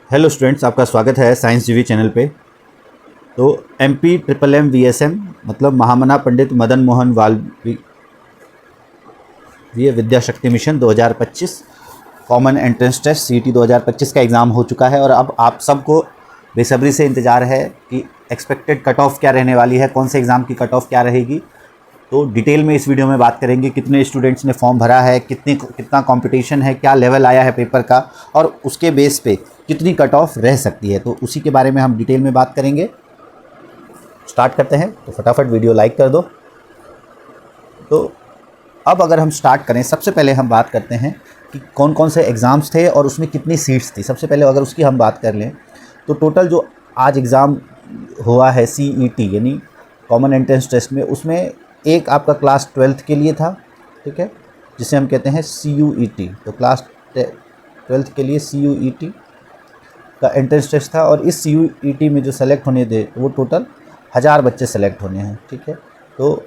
Hello students, आपका स्वागत है साइंस जीवी चैनल पे। तो MPMMVSM मतलब महामना Pandit Madan Mohan Malviya Vidya Shakti mission 2025 common entrance test CET 2025 का एग्ज़ाम हो चुका है और अब आप सबको बेसब्री से इंतज़ार है कि एक्सपेक्टेड कट ऑफ क्या रहने वाली है, कौन से एग्ज़ाम की कट ऑफ क्या रहेगी। तो डिटेल में इस वीडियो में बात करेंगे कितने स्टूडेंट्स ने फॉर्म भरा है, कितना कंपटीशन है, क्या लेवल आया है पेपर का और उसके बेस पे कितनी कट ऑफ रह सकती है। तो उसी के बारे में हम डिटेल में बात करेंगे। स्टार्ट करते हैं, तो फटाफट वीडियो लाइक कर दो। तो अब अगर हम स्टार्ट करें, सबसे पहले हम बात करते हैं कि कौन कौन से एग्ज़ाम्स थे और उसमें कितनी सीट्स थी। सबसे पहले अगर उसकी हम बात कर लें तो टोटल जो आज एग्ज़ाम हुआ है CET यानी कॉमन एंट्रेंस टेस्ट में, उसमें एक आपका क्लास 12th के लिए था, ठीक है, जिसे हम कहते हैं CUET। तो क्लास 12th के लिए CUET का एंट्रेंस टेस्ट था और इस CUET में जो सेलेक्ट होने थे वो टोटल 1000 बच्चे सेलेक्ट होने हैं, ठीक है। तो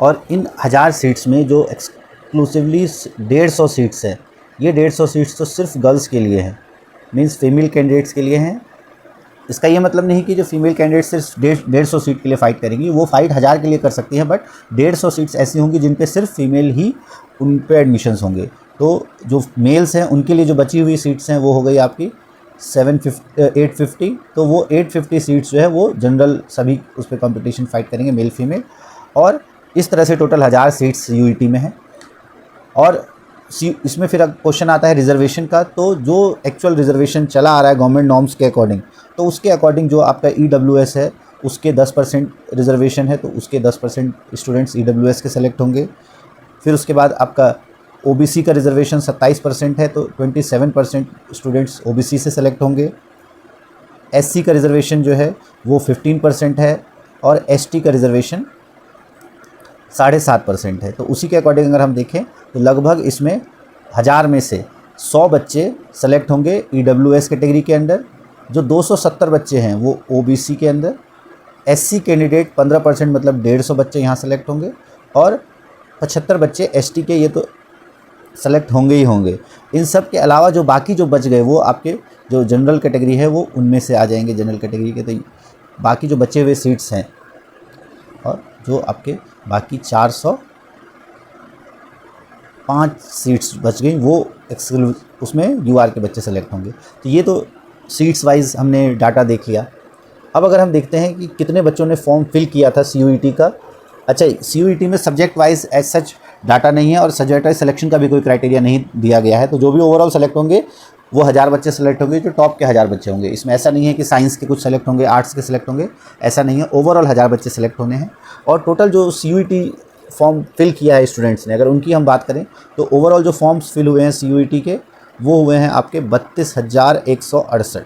और इन 1000 सीट्स में जो एक्सक्लूसिवली 150 सीट्स हैं, ये 150 सीट्स तो सिर्फ गर्ल्स के लिए हैं, मींस फीमेल कैंडिडेट्स के लिए हैं। इसका ये मतलब नहीं कि जो फीमेल कैंडिडेट सिर्फ 150 सीट के लिए फ़ाइट करेंगी, वो फ़ाइट 1000 के लिए कर सकती हैं, बट 150 सीट्स ऐसी होंगी जिन पे सिर्फ फीमेल ही उन पे एडमिशन्स होंगे। तो जो मेल्स हैं उनके लिए जो बची हुई सीट्स हैं वो हो गई आपकी 850। तो वो 850 सीट्स जो है वो जनरल सभी उस पर कॉम्पिटिशन फ़ाइट करेंगे, मेल फीमेल। और इस तरह से टोटल 1000 सीट्स CUET में है। और इसमें फिर क्वेश्चन आता है रिजर्वेशन का। तो जो एक्चुअल रिजर्वेशन चला आ रहा है गवर्नमेंट नॉर्म्स के अकॉर्डिंग, तो उसके अकॉर्डिंग जो आपका EWS है उसके 10% रिजर्वेशन है, तो उसके 10% स्टूडेंट्स EWS के सेलेक्ट होंगे। फिर उसके बाद आपका OBC का रिजर्वेशन 27% है, तो 27% स्टूडेंट्स OBC से सेलेक्ट होंगे। SC का रिजर्वेशन जो है वो 15% है और ST का रिजर्वेशन 7.5% है। तो उसी के अकॉर्डिंग अगर हम देखें तो लगभग इसमें 1000 में से 100 बच्चे सेलेक्ट होंगे EWS कैटेगरी के अंदर, जो 270 बच्चे हैं वो OBC के अंदर। SC कैंडिडेट 15% मतलब 150 बच्चे यहाँ सेलेक्ट होंगे और 75 बच्चे ST के, ये तो सेलेक्ट होंगे ही होंगे। इन सब के अलावा जो बाकी जो बच गए वो आपके जो जनरल कैटेगरी है वो उनमें से आ जाएंगे, जनरल कैटेगरी के। तो बाकी जो बचे हुए सीट्स हैं और जो आपके बाकी 405 सीट्स बच गई वो उसमें UR के बच्चे सेलेक्ट होंगे। तो ये तो सीट्स वाइज हमने डाटा देख लिया। अब अगर हम देखते हैं कि कितने बच्चों ने फॉर्म फिल किया था CUET का। अच्छा, CUET में subject wise as such data नहीं है और सब्जेक्ट वाइज सिलेक्शन का भी कोई क्राइटेरिया नहीं दिया गया है। तो जो भी ओवरऑल सेलेक्ट होंगे वो 1000 बच्चे सेलेक्ट होंगे, जो टॉप के 1000 बच्चे होंगे। इसमें ऐसा नहीं है कि साइंस के कुछ सेलेक्ट होंगे, आर्ट्स के सेलेक्ट होंगे, ऐसा नहीं है। ओवरऑल 1000 बच्चे सेलेक्ट होने हैं। और टोटल जो CUET फॉर्म फिल किया है स्टूडेंट्स ने, अगर उनकी हम बात करें तो ओवरऑल जो फॉर्म्स फिल हुए हैं CUET के वो हुए हैं आपके 32,168।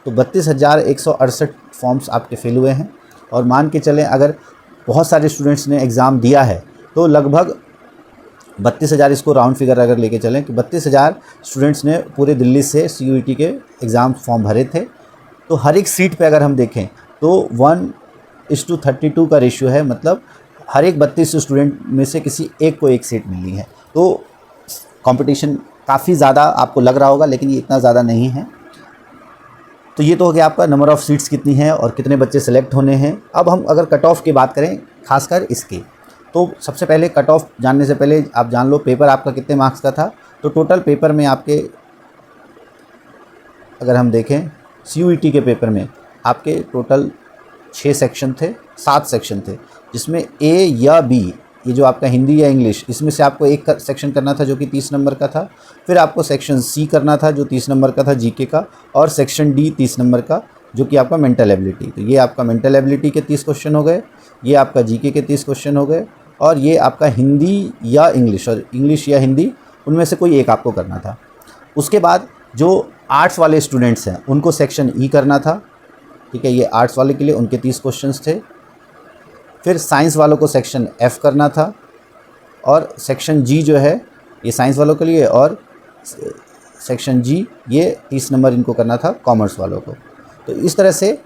तो 32,168 फॉर्म्स आपके फिल हुए हैं। और मान के चलें अगर बहुत सारे स्टूडेंट्स ने एग्ज़ाम दिया है तो लगभग 32,000, इसको राउंड फिगर अगर लेके चलें कि 32,000 स्टूडेंट्स ने पूरे दिल्ली से CUET के एग्ज़ाम फॉर्म भरे थे। तो हर एक सीट पे अगर हम देखें तो 1:32 का रेशियो है, मतलब हर एक 32 स्टूडेंट में से किसी एक को एक सीट मिली है। तो कंपटीशन काफ़ी ज़्यादा आपको लग रहा होगा, लेकिन ये इतना ज़्यादा नहीं है। तो ये तो हो गया आपका नंबर ऑफ़ सीट्स कितनी है और कितने बच्चे सेलेक्ट होने हैं। अब हम अगर कट ऑफ की बात करें खासकर इसकी, तो सबसे पहले कट ऑफ जानने से पहले आप जान लो पेपर आपका कितने मार्क्स का था। तो टोटल पेपर में आपके अगर हम देखें CUET के पेपर में आपके टोटल 6 सेक्शन थे, 7 सेक्शन थे, जिसमें A या B, ये जो आपका हिंदी या इंग्लिश, इसमें से आपको एक सेक्शन करना था जो कि 30 नंबर का था। फिर आपको सेक्शन C करना था जो 30 नंबर का था GK का, और सेक्शन D 30 नंबर का जो कि आपका मेंटल एबिलिटी। तो ये आपका मेंटल एबिलिटी के 30 क्वेश्चन हो गए, ये आपका GK के 30 क्वेश्चन हो गए, और ये आपका हिंदी या इंग्लिश, और इंग्लिश या हिंदी उनमें से कोई एक आपको करना था। उसके बाद जो आर्ट्स वाले स्टूडेंट्स हैं उनको सेक्शन E करना था, ठीक है, ये आर्ट्स वाले के लिए उनके 30 क्वेश्चंस थे। फिर साइंस वालों को सेक्शन F करना था, और सेक्शन G जो है ये साइंस वालों के लिए, और सेक्शन G ये 30 नंबर इनको करना था कॉमर्स वालों को। तो इस तरह से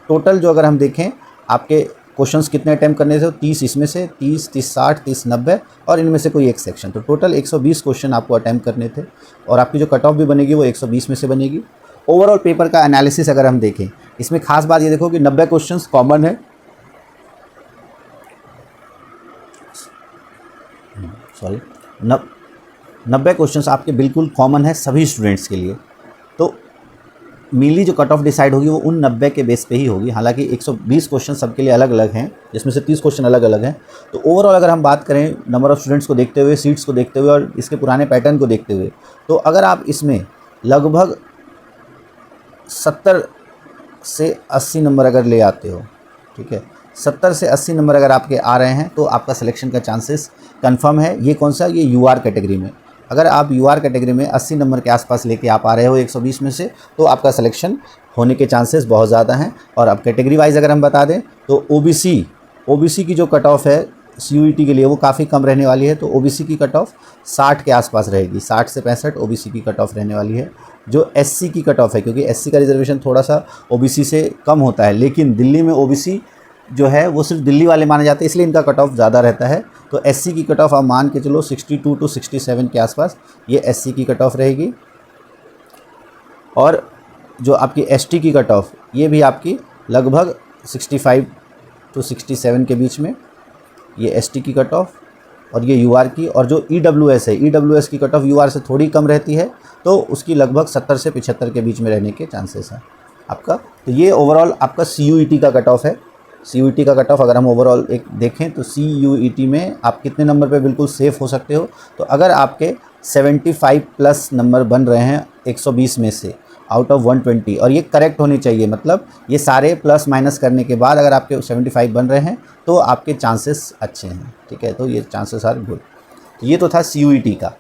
टोटल जो अगर हम देखें आपके क्वेश्चंस कितने अटैम्प्ट करने थे, 30 इसमें से, 30, 30, 60, 30, 90 और इनमें से कोई एक सेक्शन। तो टोटल 120 क्वेश्चन आपको अटैम्प्ट करने थे और आपकी जो कट ऑफ भी बनेगी वो 120 में से बनेगी। ओवरऑल पेपर का एनालिसिस अगर हम देखें, इसमें खास बात ये देखो कि 90 क्वेश्चंस कॉमन है, सॉरी 90 क्वेश्चंस आपके बिल्कुल कॉमन है सभी स्टूडेंट्स के लिए। तो मेनली जो कट ऑफ डिसाइड होगी वो उन 90 के बेस पे ही होगी। हालांकि 120 क्वेश्चन सबके लिए अलग अलग हैं, जिसमें से 30 क्वेश्चन अलग अलग हैं। तो ओवरऑल अगर हम बात करें नंबर ऑफ़ स्टूडेंट्स को देखते हुए, सीट्स को देखते हुए और इसके पुराने पैटर्न को देखते हुए, तो अगर आप इसमें लगभग 70 से 80 नंबर अगर ले आते हो, ठीक है, 70 से 80 नंबर अगर आपके आ रहे हैं तो आपका सिलेक्शन का चांसेस कंफर्म है। ये कौन सा, ये यूआर कैटेगरी में। अगर आप यूआर कैटेगरी में 80 नंबर के आसपास लेके आप आ रहे हो 120 में से, तो आपका सिलेक्शन होने के चांसेस बहुत ज़्यादा हैं। और अब कैटेगरी वाइज अगर हम बता दें तो ओबीसी की जो कट ऑफ है सीयूईटी के लिए वो काफ़ी कम रहने वाली है। तो ओबीसी की कट ऑफ 60 के आसपास रहेगी, 60 से 65 ओबीसी की कट ऑफ रहने वाली है। जो एससी की कट ऑफ है, क्योंकि एससी का रिजर्वेशन थोड़ा सा ओबीसी से कम होता है, लेकिन दिल्ली में ओबीसी जो है वो सिर्फ दिल्ली वाले माने जाते हैं, इसलिए इनका कट ऑफ ज़्यादा रहता है। तो एससी की कट ऑफ आप मान के चलो 62 टू 67 के आसपास ये एससी की कट ऑफ रहेगी। और जो आपकी एसटी की कट ऑफ ये भी आपकी लगभग 65 टू 67 के बीच में, ये एसटी की कट ऑफ और ये यूआर की। और जो ईडब्ल्यूएस है, ईडब्ल्यूएस की कट ऑफ यूआर से थोड़ी कम रहती है, तो उसकी लगभग 70 से 75 के बीच में रहने के चांसेस हैं आपका। तो ये ओवरऑल आपका सीयूईटी का कट ऑफ है। सीयूईटी का कट ऑफ अगर हम ओवरऑल एक देखें तो सीयूईटी में आप कितने नंबर पे बिल्कुल सेफ़ हो सकते हो। तो अगर आपके 75 प्लस नंबर बन रहे हैं 120 में से आउट ऑफ 120, और ये करेक्ट होनी चाहिए, मतलब ये सारे प्लस माइनस करने के बाद अगर आपके 75 बन रहे हैं तो आपके चांसेस अच्छे हैं, ठीक है। तो ये चांसेस आर गुड। तो ये तो था सीयूईटी का।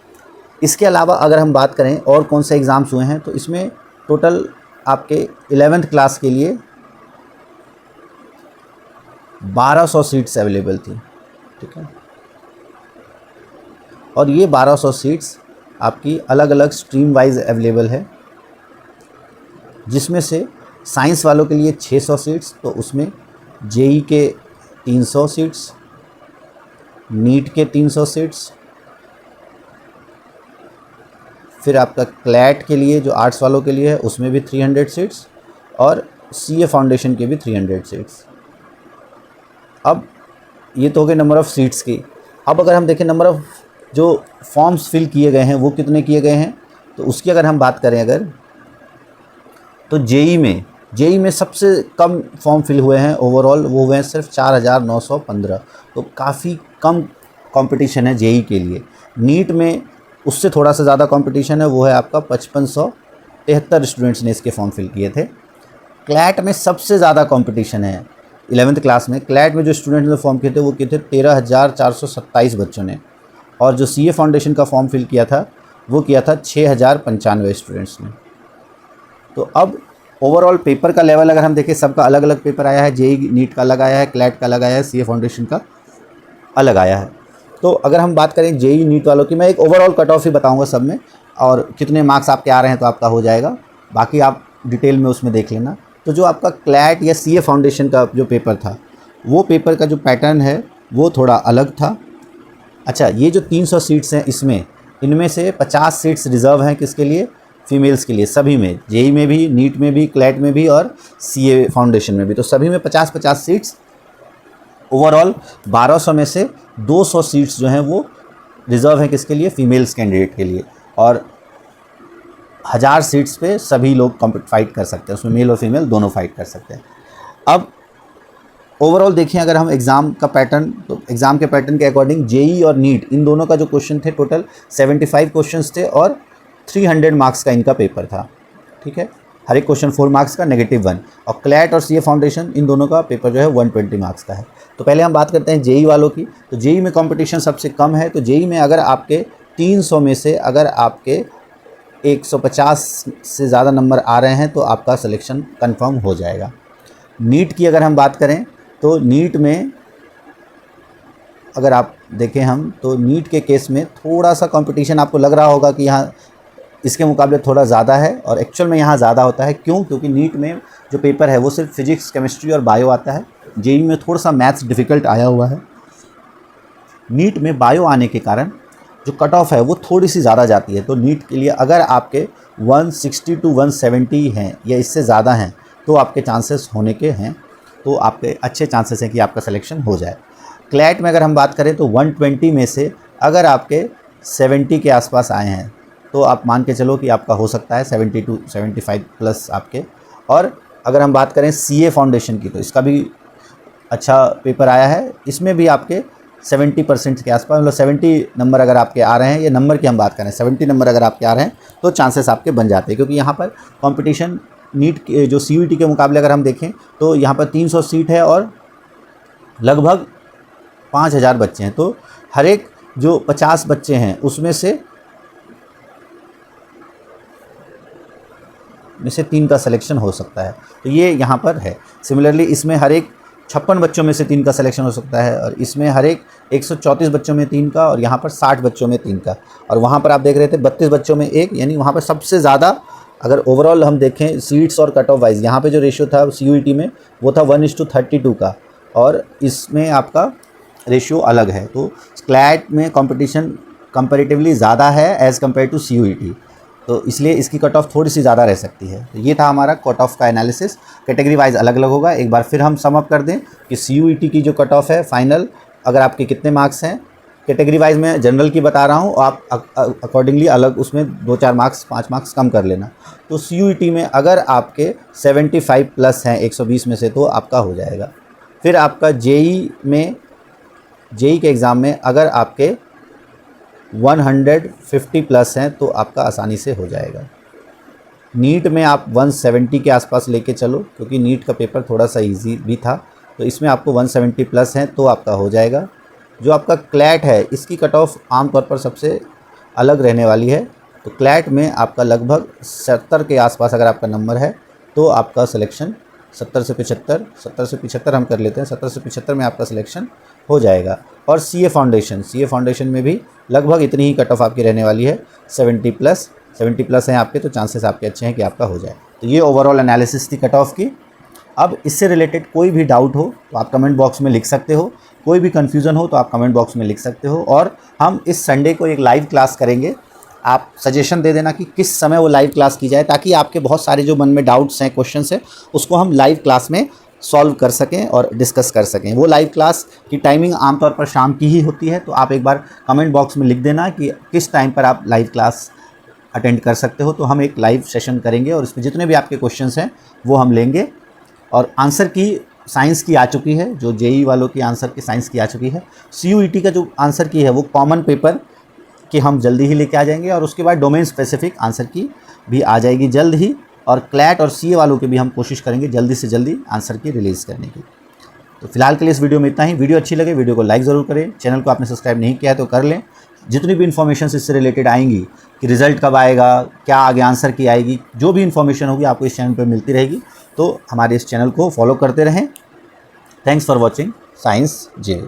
इसके अलावा अगर हम बात करें और कौन से एग्ज़ाम्स हुए हैं, तो इसमें टोटल आपके 11th क्लास के लिए 1200 सीट्स अवेलेबल थी, ठीक है। और ये 1200 सीट्स आपकी अलग अलग स्ट्रीम वाइज अवेलेबल है, जिसमें से साइंस वालों के लिए 600 सीट्स, तो उसमें जेई के 300 सीट्स, नीट के 300 सीट्स, फिर आपका क्लैट के लिए जो आर्ट्स वालों के लिए है उसमें भी 300 सीट्स, और सीए फाउंडेशन के भी 300 सीट्स। अब ये तो हो गए नंबर ऑफ़ सीट्स की। अब अगर हम देखें नंबर ऑफ़ जो फॉर्म्स फिल किए गए हैं वो कितने किए गए हैं, तो उसकी अगर हम बात करें अगर, तो जेई में सबसे कम फॉर्म फिल हुए हैं ओवरऑल, वो हुए हैं सिर्फ 4915। तो काफ़ी कम कंपटीशन है जेई के लिए। नीट में उससे थोड़ा सा ज़्यादा कंपटीशन है, वो है आपका 5573 स्टूडेंट्स ने इसके फॉर्म फिल किए थे। क्लैट में सबसे ज़्यादा कंपटीशन है 11th क्लास में। क्लैट में जो स्टूडेंट्स ने फॉर्म किए थे वो किए थे 13,427 बच्चों ने, और जो सीए फाउंडेशन का फॉर्म फिल किया था वो किया था 6,095 स्टूडेंट्स ने। तो अब ओवरऑल पेपर का लेवल अगर हम देखें, सबका अलग अलग पेपर आया है। जेई नीट का अलग आया है, क्लैट का अलग आया है, सीए फाउंडेशन का अलग आया है। तो अगर हम बात करें जेई नीट वालों की, मैं एक ओवरऑल कट ऑफ ही बताऊँगा सब में, और कितने मार्क्स आपके आ रहे हैं तो आपका हो जाएगा, बाकी आप डिटेल में उसमें देख लेना। तो जो आपका क्लैट या सीए फाउंडेशन का जो पेपर था, वो पेपर का जो पैटर्न है वो थोड़ा अलग था। अच्छा, ये जो 300 सीट्स हैं इसमें, इनमें से 50 सीट्स रिज़र्व हैं किसके लिए, फीमेल्स के लिए, सभी में, जेई में भी, नीट में भी, क्लैट में भी और सीए फाउंडेशन में भी। तो सभी में 50-50 सीट्स। ओवरऑल 1200 में से 200 सीट्स जो हैं वो रिज़र्व हैं किसके लिए, फीमेल्स कैंडिडेट के लिए, और 1000 सीट्स पे सभी लोग फाइट कर सकते हैं, उसमें मेल और फीमेल दोनों फाइट कर सकते हैं। अब ओवरऑल देखें अगर हम एग्ज़ाम का पैटर्न, तो एग्ज़ाम के पैटर्न के अकॉर्डिंग जेई और नीट इन दोनों का जो क्वेश्चन थे, टोटल 75 क्वेश्चंस थे और 300 मार्क्स का इनका पेपर था, ठीक है। हर एक क्वेश्चन 4 मार्क्स का, -1। और क्लैट और सीए फाउंडेशन इन दोनों का पेपर जो है 120 मार्क्स का है। तो पहले हम बात करते हैं जेई वालों की। तो जेई में कंपटीशन सबसे कम है। तो जेई में अगर आपके 300 में से अगर आपके 150 से ज़्यादा नंबर आ रहे हैं तो आपका सिलेक्शन कंफर्म हो जाएगा। नीट की अगर हम बात करें तो नीट में अगर आप देखें हम, तो नीट के केस में थोड़ा सा कंपटीशन आपको लग रहा होगा कि यहाँ इसके मुकाबले थोड़ा ज़्यादा है, और एक्चुअल में यहाँ ज़्यादा होता है। क्यों? क्योंकि नीट में जो पेपर है वो सिर्फ फिजिक्स, केमिस्ट्री और बायो आता है, जेईई में थोड़ा सा मैथ्स डिफ़िकल्ट आया हुआ है। नीट में बायो आने के कारण जो कट ऑफ है वो थोड़ी सी ज़्यादा जाती है। तो नीट के लिए अगर आपके 160 टू 170 हैं या इससे ज़्यादा हैं तो आपके चांसेस होने के हैं, तो आपके अच्छे चांसेस हैं कि आपका सिलेक्शन हो जाए। क्लैट में अगर हम बात करें तो 120 में से अगर आपके 70 के आसपास आए हैं तो आप मान के चलो कि आपका हो सकता है 70 टू 75 प्लस आपके। और अगर हम बात करें सीए फाउंडेशन की तो इसका भी अच्छा पेपर आया है, इसमें भी आपके 70% के आसपास, मतलब 70 नंबर अगर आपके आ रहे हैं, ये नंबर की हम बात करें 70 नंबर अगर आपके आ रहे हैं तो चांसेस आपके बन जाते हैं। क्योंकि यहाँ पर कंपटीशन नीट के जो सीयूईटी के मुकाबले अगर हम देखें तो यहाँ पर 300 सीट है और लगभग 5000 बच्चे हैं। तो हर एक जो 50 बच्चे हैं उसमें से 3 का सिलेक्शन हो सकता है, तो ये यहाँ पर है। सिमिलरली इसमें हर एक 56 बच्चों में से 3 का सिलेक्शन हो सकता है, और इसमें हर एक 134 बच्चों में 3 का, और यहाँ पर 60 बच्चों में 3 का, और वहाँ पर आप देख रहे थे 32 बच्चों में 1, यानी वहाँ पर सबसे ज़्यादा अगर ओवरऑल हम देखें सीट्स और कट ऑफ वाइज, यहाँ पे जो रेशियो था सीयूईटी में वो था 1:32 का, और इसमें आपका रेशियो अलग है। तो क्लैट में कंपटीशन कंपैरेटिवली ज़्यादा है एज़ कम्पेयर टू सीयूईटी, तो इसलिए इसकी कट ऑफ थोड़ी सी ज़्यादा रह सकती है। तो ये था हमारा कट ऑफ का एनालिसिस। कैटेगरी वाइज अलग अलग होगा। एक बार फिर हम सम अप कर दें कि सीयूईटी की जो कट ऑफ है फाइनल, अगर आपके कितने मार्क्स हैं, कैटेगरी वाइज मैं जनरल की बता रहा हूँ, आप अकॉर्डिंगली अलग उसमें 2-4 मार्क्स 5 मार्क्स कम कर लेना। तो सीयूईटी में अगर आपके 75 प्लस हैं 120 में से तो आपका हो जाएगा। फिर आपका जेईई में, जेईई के एग्ज़ाम में अगर आपके 150 प्लस हैं तो आपका आसानी से हो जाएगा। नीट में आप 170 के आसपास लेके चलो, क्योंकि नीट का पेपर थोड़ा सा इजी भी था, तो इसमें आपको 170 प्लस हैं तो आपका हो जाएगा। जो आपका क्लैट है इसकी कट ऑफ आमतौर पर सबसे अलग रहने वाली है। तो क्लैट में आपका लगभग 70 के आसपास अगर आपका नंबर है तो आपका सिलेक्शन 70 से 75 हम कर लेते हैं, 70 से 75 में आपका सिलेक्शन हो जाएगा। और सीए फाउंडेशन में भी लगभग इतनी ही कट ऑफ आपकी रहने वाली है, 70 प्लस हैं आपके, तो चांसेस आपके अच्छे हैं कि आपका हो जाए। तो ये ओवरऑल एनालिसिस थी कट ऑफ की। अब इससे रिलेटेड कोई भी डाउट हो तो आप कमेंट बॉक्स में लिख सकते हो, कोई भी कन्फ्यूज़न हो तो आप कमेंट बॉक्स में लिख सकते हो, और हम इस संडे को एक लाइव क्लास करेंगे। आप सजेशन दे देना कि किस समय वो लाइव क्लास की जाए, ताकि आपके बहुत सारे जो मन में डाउट्स हैं, क्वेश्चंस हैं, उसको हम लाइव क्लास में सॉल्व कर सकें और डिस्कस कर सकें। वो लाइव क्लास की टाइमिंग आमतौर पर शाम की ही होती है, तो आप एक बार कमेंट बॉक्स में लिख देना कि किस टाइम पर आप लाइव क्लास अटेंड कर सकते हो, तो हम एक लाइव सेशन करेंगे और इसमें जितने भी आपके क्वेश्चंस हैं वो हम लेंगे। और आंसर की साइंस की आ चुकी है, जो जेईई वालों की आंसर की साइंस की आ चुकी है। सीयूईटी का जो आंसर की है वो कॉमन पेपर कि हम जल्दी ही लेके आ जाएंगे, और उसके बाद डोमेन स्पेसिफिक आंसर की भी आ जाएगी जल्द ही। और क्लैट और सीए वालों की भी हम कोशिश करेंगे जल्दी से जल्दी आंसर की रिलीज़ करने की। तो फिलहाल के लिए इस वीडियो में इतना ही। वीडियो अच्छी लगे वीडियो को लाइक ज़रूर करें, चैनल को आपने सब्सक्राइब नहीं किया है तो कर लें। जितनी भी इन्फॉर्मेशन इससे रिलेटेड आएंगी कि रिज़ल्ट कब आएगा, क्या आगे आंसर की आएगी, जो भी इन्फॉर्मेशन होगी आपको इस चैनल पर मिलती रहेगी। तो हमारे इस चैनल को फॉलो करते रहें। Thanks for watching science J.